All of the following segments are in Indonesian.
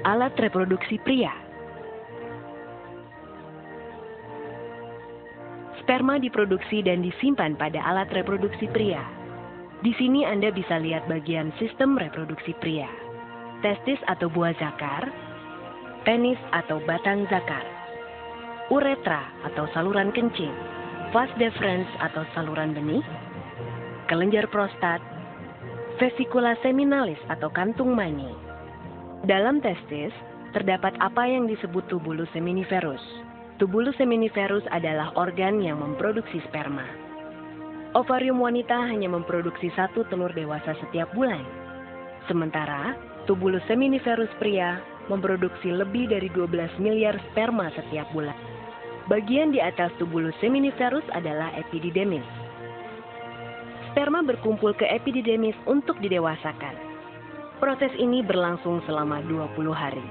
Alat reproduksi pria. Sperma diproduksi dan disimpan pada alat reproduksi pria. Di sini Anda bisa lihat bagian sistem reproduksi pria. Testis atau buah zakar, penis atau batang zakar, uretra atau saluran kencing, vas deferens atau saluran benih, kelenjar prostat, vesikula seminalis atau kantung mani. Dalam testis, terdapat apa yang disebut tubulus seminiferus. Tubulus seminiferus adalah organ yang memproduksi sperma. Ovarium wanita hanya memproduksi 1 telur dewasa setiap bulan. Sementara, tubulus seminiferus pria memproduksi lebih dari 12 miliar sperma setiap bulan. Bagian di atas tubulus seminiferus adalah epididymis. Sperma berkumpul ke epididymis untuk didewasakan. Proses ini berlangsung selama 20 hari.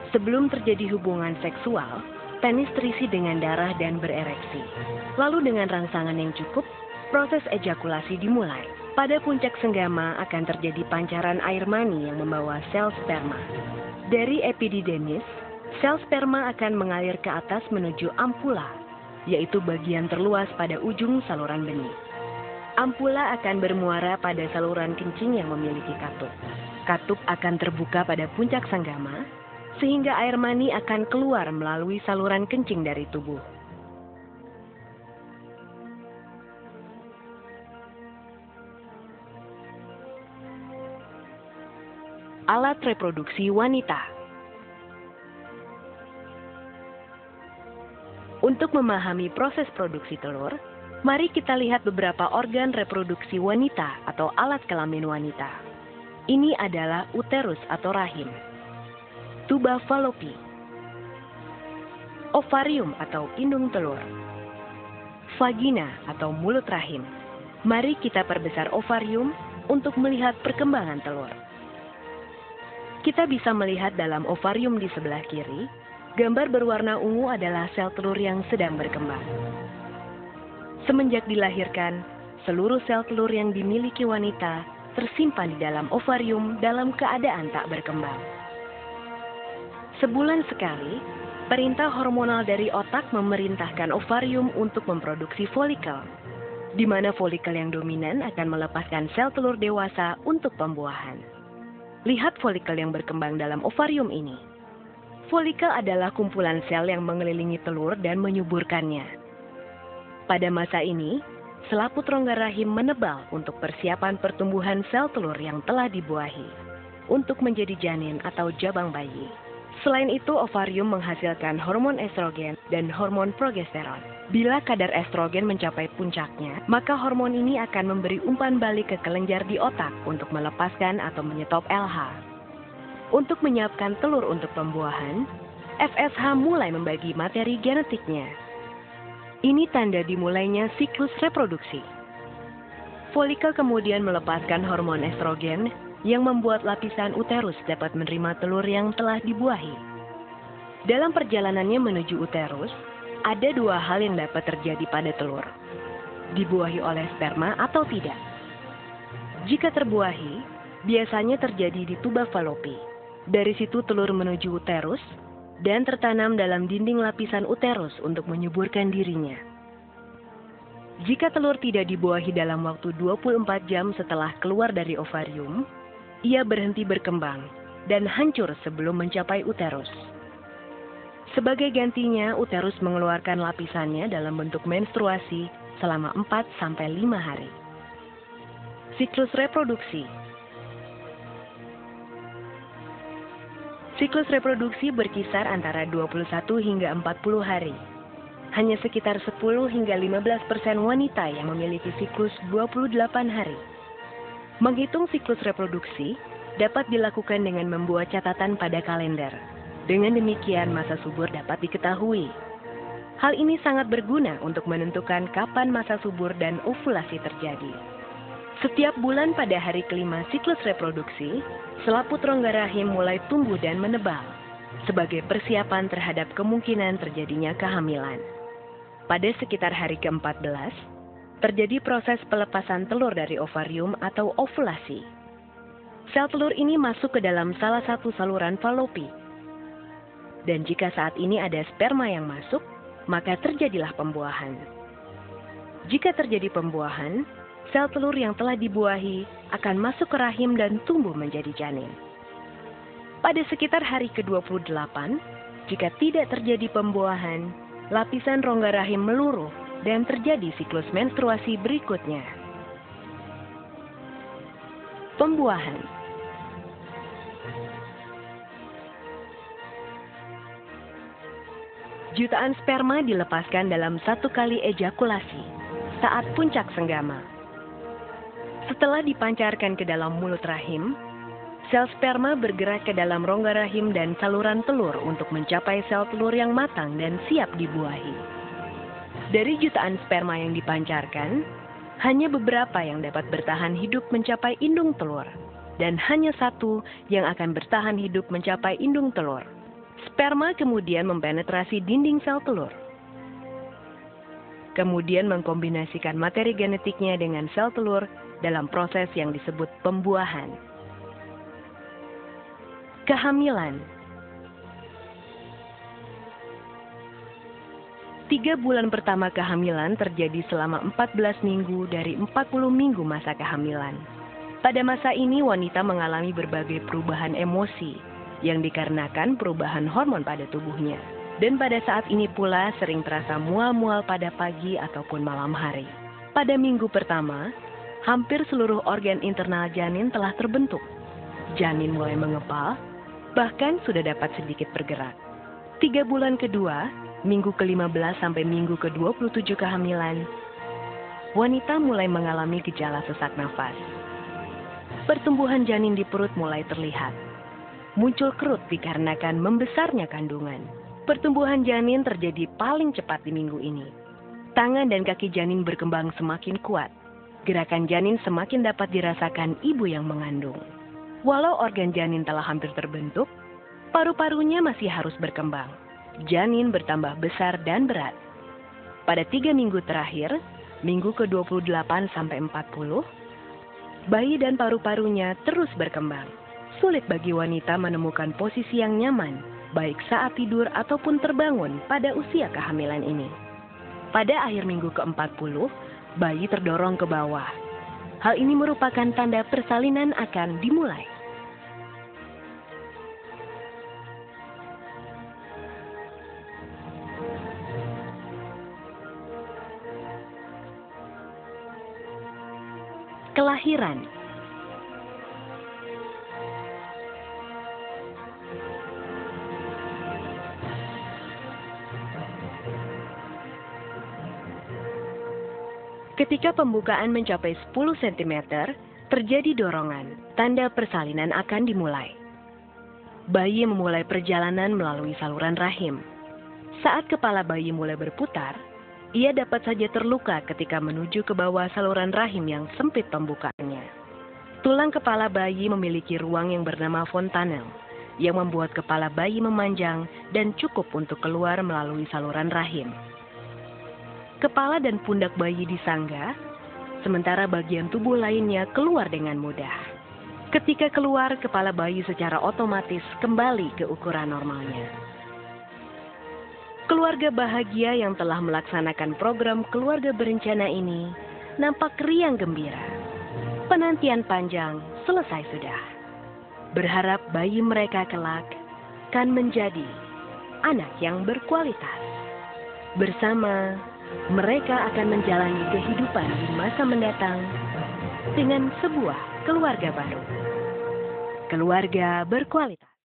Sebelum terjadi hubungan seksual, penis terisi dengan darah dan berereksi. Lalu dengan rangsangan yang cukup, proses ejakulasi dimulai. Pada puncak senggama akan terjadi pancaran air mani yang membawa sel sperma. Dari epididymis, sel sperma akan mengalir ke atas menuju ampula, yaitu bagian terluas pada ujung saluran benih. Ampula akan bermuara pada saluran kencing yang memiliki katup. Katup akan terbuka pada puncak senggama, sehingga air mani akan keluar melalui saluran kencing dari tubuh. Alat reproduksi wanita. Untuk memahami proses produksi telur, mari kita lihat beberapa organ reproduksi wanita atau alat kelamin wanita. Ini adalah uterus atau rahim, tuba falopi, ovarium atau indung telur, vagina atau mulut rahim. Mari kita perbesar ovarium untuk melihat perkembangan telur. Kita bisa melihat dalam ovarium di sebelah kiri, gambar berwarna ungu adalah sel telur yang sedang berkembang. Semenjak dilahirkan, seluruh sel telur yang dimiliki wanita tersimpan di dalam ovarium dalam keadaan tak berkembang. Sebulan sekali, perintah hormonal dari otak memerintahkan ovarium untuk memproduksi folikel, di mana folikel yang dominan akan melepaskan sel telur dewasa untuk pembuahan. Lihat folikel yang berkembang dalam ovarium ini. Folikel adalah kumpulan sel yang mengelilingi telur dan menyuburkannya. Pada masa ini, selaput rongga rahim menebal untuk persiapan pertumbuhan sel telur yang telah dibuahi untuk menjadi janin atau jabang bayi. Selain itu, ovarium menghasilkan hormon estrogen dan hormon progesteron. Bila kadar estrogen mencapai puncaknya, maka hormon ini akan memberi umpan balik ke kelenjar di otak untuk melepaskan atau menyetop LH. Untuk menyiapkan telur untuk pembuahan, FSH mulai membagi materi genetiknya. Ini tanda dimulainya siklus reproduksi. Folikel kemudian melepaskan hormon estrogen yang membuat lapisan uterus dapat menerima telur yang telah dibuahi. Dalam perjalanannya menuju uterus, ada 2 hal yang dapat terjadi pada telur. Dibuahi oleh sperma atau tidak. Jika terbuahi, biasanya terjadi di tuba falopi. Dari situ telur menuju uterus dan tertanam dalam dinding lapisan uterus untuk menyuburkan dirinya. Jika telur tidak dibuahi dalam waktu 24 jam setelah keluar dari ovarium, ia berhenti berkembang dan hancur sebelum mencapai uterus. Sebagai gantinya, uterus mengeluarkan lapisannya dalam bentuk menstruasi selama 4-5 hari. Siklus reproduksi. Siklus reproduksi berkisar antara 21 hingga 40 hari. Hanya sekitar 10 hingga 15% wanita yang memiliki siklus 28 hari. Menghitung siklus reproduksi dapat dilakukan dengan membuat catatan pada kalender. Dengan demikian masa subur dapat diketahui. Hal ini sangat berguna untuk menentukan kapan masa subur dan ovulasi terjadi. Setiap bulan pada hari kelima siklus reproduksi, selaput rongga rahim mulai tumbuh dan menebal, sebagai persiapan terhadap kemungkinan terjadinya kehamilan. Pada sekitar hari ke-14, terjadi proses pelepasan telur dari ovarium atau ovulasi. Sel telur ini masuk ke dalam salah satu saluran falopi. Dan jika saat ini ada sperma yang masuk, maka terjadilah pembuahan. Jika terjadi pembuahan, sel telur yang telah dibuahi akan masuk ke rahim dan tumbuh menjadi janin. Pada sekitar hari ke-28, jika tidak terjadi pembuahan, lapisan rongga rahim meluruh dan terjadi siklus menstruasi berikutnya. Pembuahan. Jutaan sperma dilepaskan dalam satu kali ejakulasi saat puncak senggama. Setelah dipancarkan ke dalam mulut rahim, sel sperma bergerak ke dalam rongga rahim dan saluran telur untuk mencapai sel telur yang matang dan siap dibuahi. Dari jutaan sperma yang dipancarkan, hanya beberapa yang dapat bertahan hidup mencapai indung telur, dan hanya satu yang akan bertahan hidup mencapai indung telur. Sperma kemudian mempenetrasi dinding sel telur. Kemudian mengkombinasikan materi genetiknya dengan sel telur dalam proses yang disebut pembuahan. Kehamilan. 3 bulan pertama kehamilan terjadi selama 14 minggu dari 40 minggu masa kehamilan. Pada masa ini wanita mengalami berbagai perubahan emosi yang dikarenakan perubahan hormon pada tubuhnya. Dan pada saat ini pula sering terasa mual-mual pada pagi ataupun malam hari. Pada minggu pertama, hampir seluruh organ internal janin telah terbentuk. Janin mulai mengepal, bahkan sudah dapat sedikit bergerak. 3 bulan kedua, minggu ke-15 sampai minggu ke-27 kehamilan, wanita mulai mengalami gejala sesak nafas. Pertumbuhan janin di perut mulai terlihat. Muncul kerut dikarenakan membesarnya kandungan. Pertumbuhan janin terjadi paling cepat di minggu ini. Tangan dan kaki janin berkembang semakin kuat. Gerakan janin semakin dapat dirasakan ibu yang mengandung. Walau organ janin telah hampir terbentuk, paru-parunya masih harus berkembang. Janin bertambah besar dan berat. Pada 3 minggu terakhir, minggu ke-28 sampai 40, bayi dan paru-parunya terus berkembang. Sulit bagi wanita menemukan posisi yang nyaman, baik saat tidur ataupun terbangun pada usia kehamilan ini. Pada akhir minggu ke-40, bayi terdorong ke bawah. Hal ini merupakan tanda persalinan akan dimulai. Kelahiran. Ketika pembukaan mencapai 10 cm, terjadi dorongan, tanda persalinan akan dimulai. Bayi memulai perjalanan melalui saluran rahim. Saat kepala bayi mulai berputar, ia dapat saja terluka ketika menuju ke bawah saluran rahim yang sempit pembukaannya. Tulang kepala bayi memiliki ruang yang bernama fontanel, yang membuat kepala bayi memanjang dan cukup untuk keluar melalui saluran rahim. Kepala dan pundak bayi disangga, sementara bagian tubuh lainnya keluar dengan mudah. Ketika keluar, kepala bayi secara otomatis kembali ke ukuran normalnya. Keluarga bahagia yang telah melaksanakan program keluarga berencana ini nampak riang gembira. Penantian panjang selesai sudah. Berharap bayi mereka kelak kan menjadi anak yang berkualitas. Bersama, mereka akan menjalani kehidupan di masa mendatang dengan sebuah keluarga baru. Keluarga berkualitas.